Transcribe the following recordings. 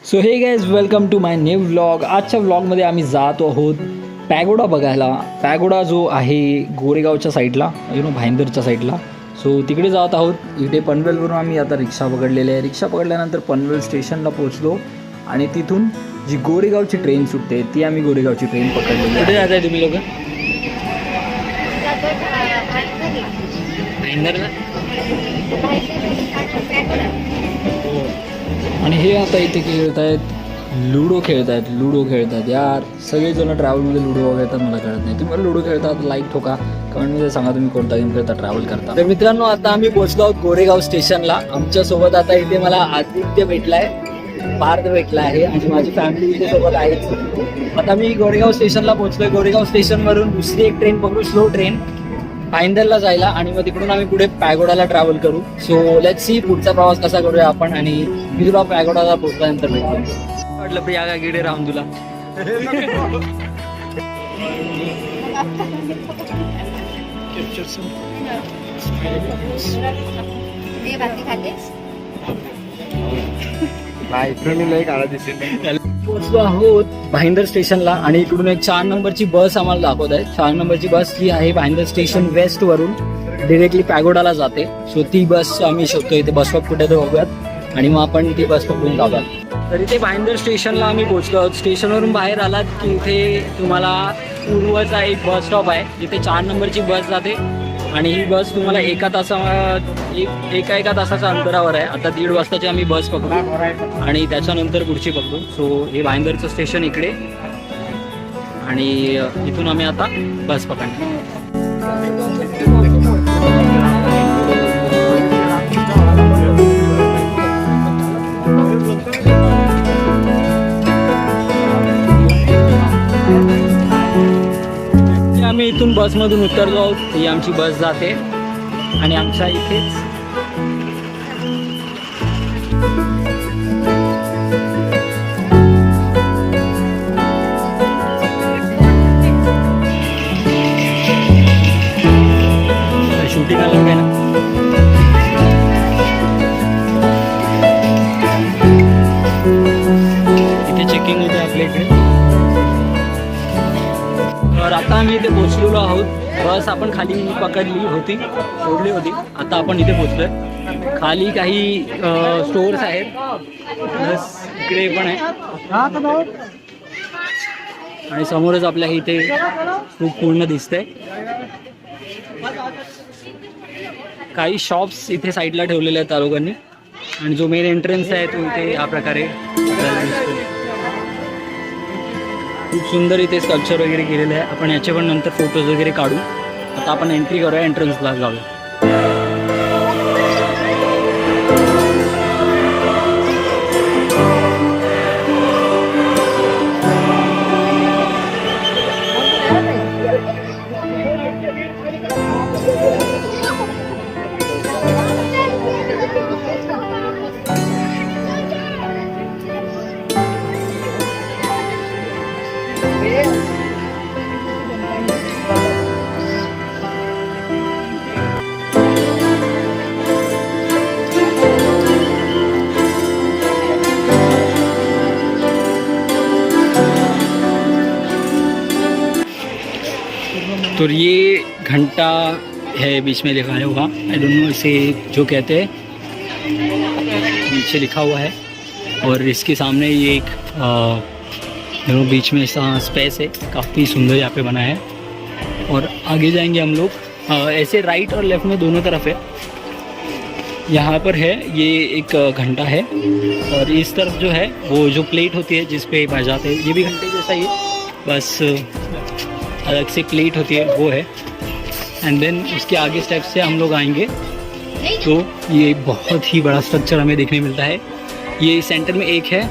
So hey guys welcome to my new vlog. आजच्या व्लॉगमध्ये आम्ही जातो आहोत पॅगोडा बघायला. पॅगोडा जो आहे गोरेगावच्या साईडला, भाईंदरच्या साईडला. सो तिकडे जात आहोत. इथे पनवेलवरून आम्ही आता रिक्षा पकडलेली आहे. रिक्षा पकडल्यानंतर पनवेल स्टेशनला पोहोचलो आणि तिथून जी गोरेगावची ट्रेन सुटते ती आम्ही गोरेगावची ट्रेन पकडलेली. कुठे जात आहे तुम्ही लोक? भाईंदरला. आणि हे आता इथे खेळत आहेत, लुडो खेळत आहेत यार. सगळेजण ट्रॅव्हलमध्ये लुडो खेळतात, मला कळत नाही. तुम्ही लुडो खेळतात लाईक ठोका, कमेंटमध्ये सांगा तुम्ही कोणता गेम खेळता, ट्रॅव्हल करता. तर मित्रांनो, आता आम्ही पोहोचलो आहोत गोरेगाव स्टेशनला. आमच्यासोबत आता इथे मला आदित्य भेटलाय, पार्थ भेटला आहे आणि माझी फॅमिली इथे सोबत आहे. आता मी गोरेगाव स्टेशनला पोहोचलोय. गोरेगाव स्टेशनवरून दुसरी एक ट्रेन पकडू, स्लो ट्रेन भाईंदरला जायला, आणि मग तिकडून आम्ही पुढे पॅगोडाला ट्रॅव्हल करू. सो लेट्स सी पुढचा प्रवास कसा करूया आपण, आणि मी तुला पॅगोडाला पोहोचल्यानंतर भेटतो. वाटलं प्रिया का गिडे राहून तुला. पोहोचलो आहोत भाईंदर स्टेशनला, आणि इकडून एक 4 नंबरची बस आम्हाला दाखवत आहे. 4 नंबरची बस ही आहे भाईंदर स्टेशन वेस्ट वरून डिरेक्टली पॅगोडाला जाते. सो ती बस आम्ही शोधतोय, ते बस स्टॉप कुठे तर बघूयात आणि मग आपण ती बस पकडून जाऊयात. तर इथे भाईंदर स्टेशनला आम्ही पोहोचलो आहोत. स्टेशनवरून बाहेर आलात की इथे तुम्हाला पूर्वचा एक बस स्टॉप आहे, जिथे 4 नंबरची बस जाते, आणि ही बस तुम्हाला एका तासाच्या अंतरावर आहे. आता 1:30 वाजताची आम्ही बस पकडू आणि त्याच्यानंतर पुढची पकडू. सो हे भाईंदरचं स्टेशन इकडे, आणि इथून आम्ही आता बस पकडणार. आम्ही इथून बसमधून उतरलो आहोत. ही आमची बस जाते आणि आमच्या इथेच शूटिंग आलं काय ना. इथे चेकिंग होते आपल्या इकडे. तर आता आम्ही इथे पोहोचलेलो आहोत. बस आपण खाली पकडली होती, सोडली होती. आता आपण इथे पोहोचलोय. खाली काही स्टोअर्स आहेत, प्लस इकडे पण आहे, आणि समोरच आपल्या इथे खूप पूर्ण दिसतंय. काही शॉप्स इथे साईडला ठेवलेले आहेत त्या लोकांनी, आणि जो मेन एंट्रन्स आहे तो इथे या प्रकारे आपल्याला दिसतो. खूप सुंदर इथे स्कल्पचर वगैरे केलेलं आहे. आपण याचे पण नंतर फोटोज वगैरे काढू. आता आपण एंट्री करूया, एंट्रन्सला जाऊया. तो ये घंटा है, बीच में लिखा है हुआ, आई डोंट नो इसे जो कहते हैं, नीचे लिखा हुआ है. और इसके सामने ये एक बीच में ऐसा स्पेस है, काफ़ी सुंदर यहाँ पे बना है. और आगे जाएंगे हम लोग. ऐसे राइट और लेफ्ट में दोनों तरफ है. यहाँ पर है ये एक घंटा है, और इस तरफ जो है वो जो प्लेट होती है जिस पे बजाते हैं, ये भी घंटे जैसा ही है, बस अलग से प्लेट होती है वो है. एंड देन उसके आगे स्टेप से हम लोग आएंगे तो ये बहुत ही बड़ा स्ट्रक्चर हमें देखने मिलता है. ये सेंटर में एक है,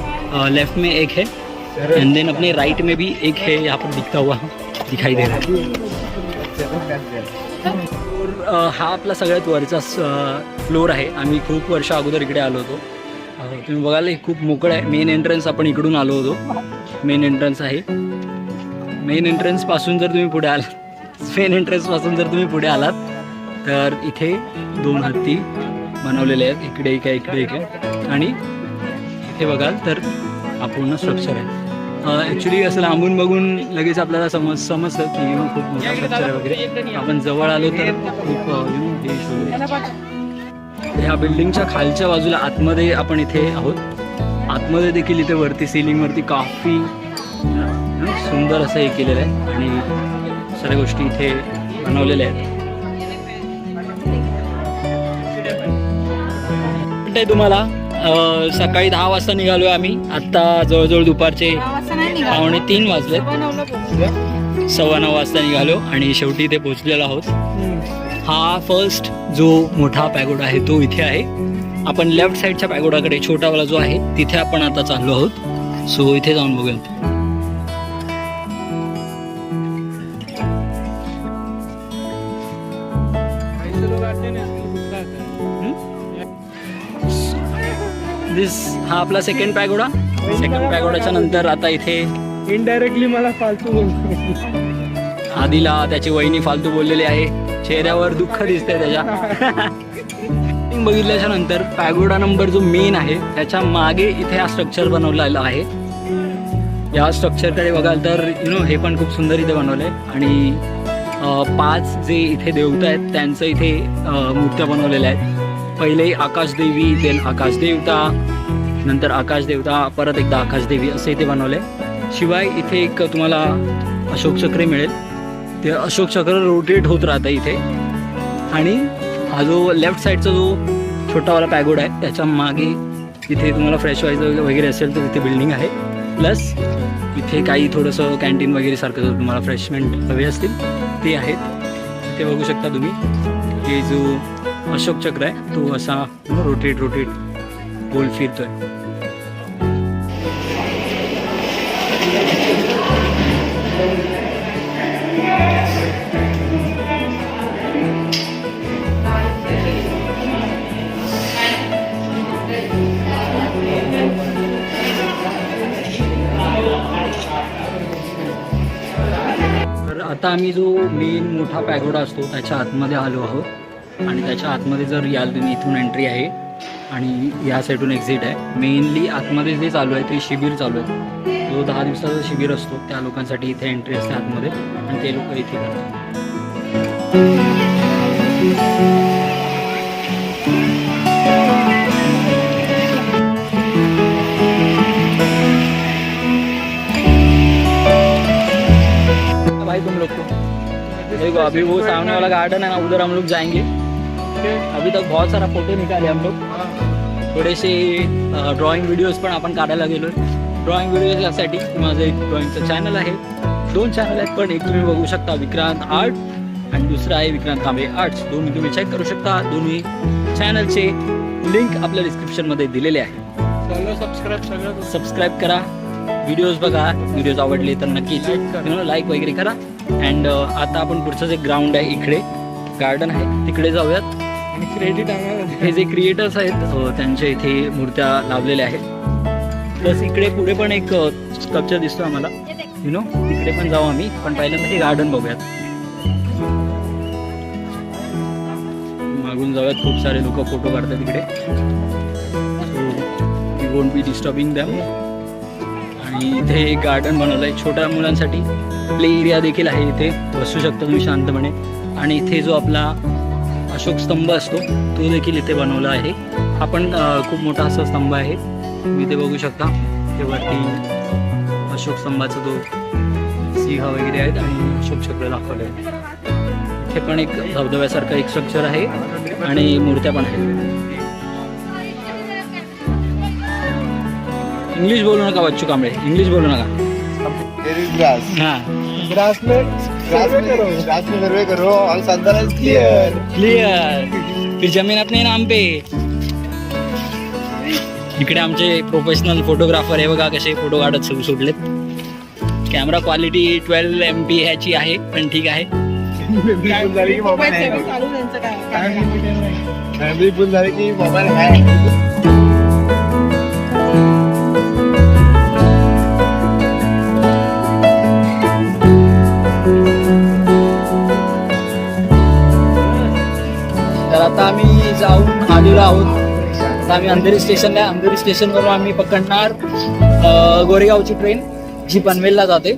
लेफ्ट में एक है, एंड देन अपने राइट में भी एक है, यहाँ पर दिखता हुआ दिखाई दे रहा है. और हा आपला सगळ्यात वरचा फ्लोर आहे. आम्ही खूप वर्ष अगोदर इकडे आलो होतो. तुम्ही बघाल खूप मोकळं आहे. मेन एंट्रन्स आपण इकडून आलो होतो. मेन एंट्रन्स आहे. मेन एंट्रन्सपासून जर तुम्ही पुढे आलात तर इथे 2 हत्ती बनवलेले आहेत. इकडे एक आहे, इकडे एक आहे, आणि इथे बघाल तर हा पूर्ण स्ट्रक्चर आहे. ॲक्च्युली असं लांबून बघून लगेच आपल्याला समजतं की खूप मोठा स्ट्रक्चर आहे वगैरे. आपण जवळ आलो तर खूप हे शोधू. ह्या बिल्डिंगच्या खालच्या बाजूला आतमध्ये आपण इथे आहोत. आतमध्ये देखील इथे वरती सिलिंगवरती काफी सुंदर असं हे केलेलं आहे आणि सर्व गोष्टी इथे बनवलेल्या आहेत. तुम्हाला सकाळी 10 वाजता निघालोय आम्ही. आत्ता जवळजवळ दुपारचे 2:45 वाजले. 9:15 वाजता निघालो आणि शेवटी इथे पोहोचलेलो आहोत. हा फर्स्ट जो मोठा पॅगोडा आहे तो इथे आहे. आपण लेफ्ट साईडच्या पॅगोडाकडे छोटावाला जो आहे तिथे आपण आता चाललो आहोत. सो इथे जाऊन बघूयात. हा आपला सेकंड पॅगोडा. सेकंड पॅगोडाच्या नंतर आता इथे इनडायरेक्टली मला फालतू बोलतो. आधीला त्याची वहिनी फालतू बोललेली आहे. चेहऱ्यावर दुःख दिसतंय त्याच्या. बघितल्याच्या नंतर पॅगोडा नंबर जो मेन आहे त्याच्या मागे इथे हा स्ट्रक्चर बनवलेला आहे. या स्ट्रक्चरकडे बघाल तर हे पण खूप सुंदर इथे बनवलं आहे. आणि 5 जे इथे देवता आहेत त्यांचं इथे मूर्त्या बनवलेल्या आहेत. पहिले आकाशदेवी, देन आकाशदेवता, नंतर आकाशदेवता, परत एकदा आकाशदेवी असे इथे बनवले. शिवाय इथे एक तुम्हाला अशोक चक्र मिळेल. ते अशोक चक्र रोटेट होत राहतं इथे. आणि हा जो लेफ्ट साईडचा जो छोटावाला पॅगोडा आहे त्याच्या मागे इथे तुम्हाला फ्रेश व्हायचं वगैरे असेल तर तिथे बिल्डिंग आहे. प्लस इथे काही थोडंसं कॅन्टीन वगैरे सारखं जर तुम्हाला फ्रेशमेंट हवे असतील ते आहेत. ते बघू शकता तुम्ही. हे जो अशोक चक्र आहे तो असा रोटेट गोल फिरतोय. तर आता आम्ही जो मेन मोठा पॅगोडा असतो त्याच्या आतमध्ये आलो आहोत. आणि त्याच्या आतमध्ये जर याल तुम्ही इथून एंट्री आहे आणि या साईडून एक्झिट आहे. मेनली आतमध्ये जे चालू आहे ते शिबिर चालू आहे. जो 10 दिवसाचा शिबिर असतो त्या लोकांसाठी इथे एंट्री असते आतमध्ये आणि ते लोक इथे करतात. भाई तुम लोग को देखो अभी वो सामने वाला गार्डन है ना, उधर हम लोग जाएंगे. अभी तक बहुत सारा फोटो निकाले हम लोग. थोडेसे ड्रॉइंग व्हिडिओज पण आपण काढायला गेलो. ड्रॉइंग व्हिडिओज यासाठी माझं एक ड्रॉइंगचं चॅनल आहे. 2 चॅनल आहेत पण एक तुम्ही बघू शकता विक्रांत आर्ट आणि दुसरं आहे विक्रांत कांबळे आर्ट्स. दोन्ही तुम्ही चेक करू शकता. दोन्ही चॅनलचे लिंक आपल्या डिस्क्रिप्शनमध्ये दिलेले आहे. सबस्क्राईब करा. व्हिडिओज बघा. व्हिडिओज आवडले तर नक्कीच लाईक वगैरे करा. अँड आता आपण पुढचं जे ग्राउंड आहे इकडे गार्डन आहे तिकडे जाऊयात. हे जे क्रिएटर्स आहेत त्यांच्या इथे मूर्त्या लावलेल्या आहेत. प्लस इकडे पुढे पण एक स्कल्पचर दिसतो आम्हाला. तिकडे पण जाऊ आम्ही. पण पहिल्यांदा हे गार्डन बघूयात. मागून जाऊयात. खूप सारे लोक फोटो काढतात तिकडे. So we won't be disturbing them. आणि इथे एक गार्डन बनवलं आहे छोट्या मुलांसाठी. प्ले एरिया देखील आहे. इथे बसू शकता तुम्ही शांतपणे. आणि इथे जो आपला अशोक स्तंभ असतो तो देखील इथे बनवला आहे. हा पण खूप मोठा असा स्तंभ आहे. तुम्ही इथे बघू शकता. ते वरती अशोक स्तंभाचा जो सिंह वगैरे आहेत आणि अशोक चक्र दाखवले आहे. इथे पण एक धबधब्यासारखं एक स्ट्रक्चर आहे आणि मूर्त्या पण आहेत. इंग्लिश बोलू नका बच्चू कांबळे. इंग्लिश बोलू नका. हाँ ग्रास में सर्वे करो और संतरा क्लियर. फिर जमीन अपने नाम पे. इकडे आमचे प्रोफेशनल फोटोग्राफर आहे बघा कसे फोटो काढत सुटलेत. कॅमेरा क्वालिटी 12 MP ह्याची आहे पण ठीक आहे. मोबाईल आहे. तर आता आम्ही जाऊन आलेलो आहोत. आता आम्ही अंधेरी स्टेशनला. अंधेरी स्टेशनवरून आम्ही पकडणार गोरेगावची ट्रेन जी पनवेलला जाते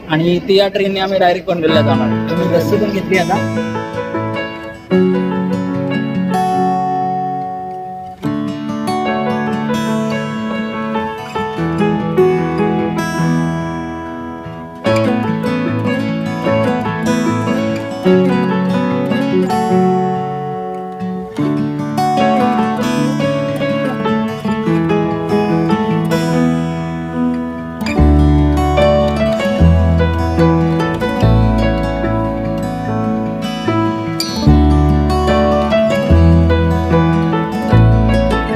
आणि ती या ट्रेनने आम्ही डायरेक्ट पनवेलला जाणार. तुम्ही बस पण घेतली आता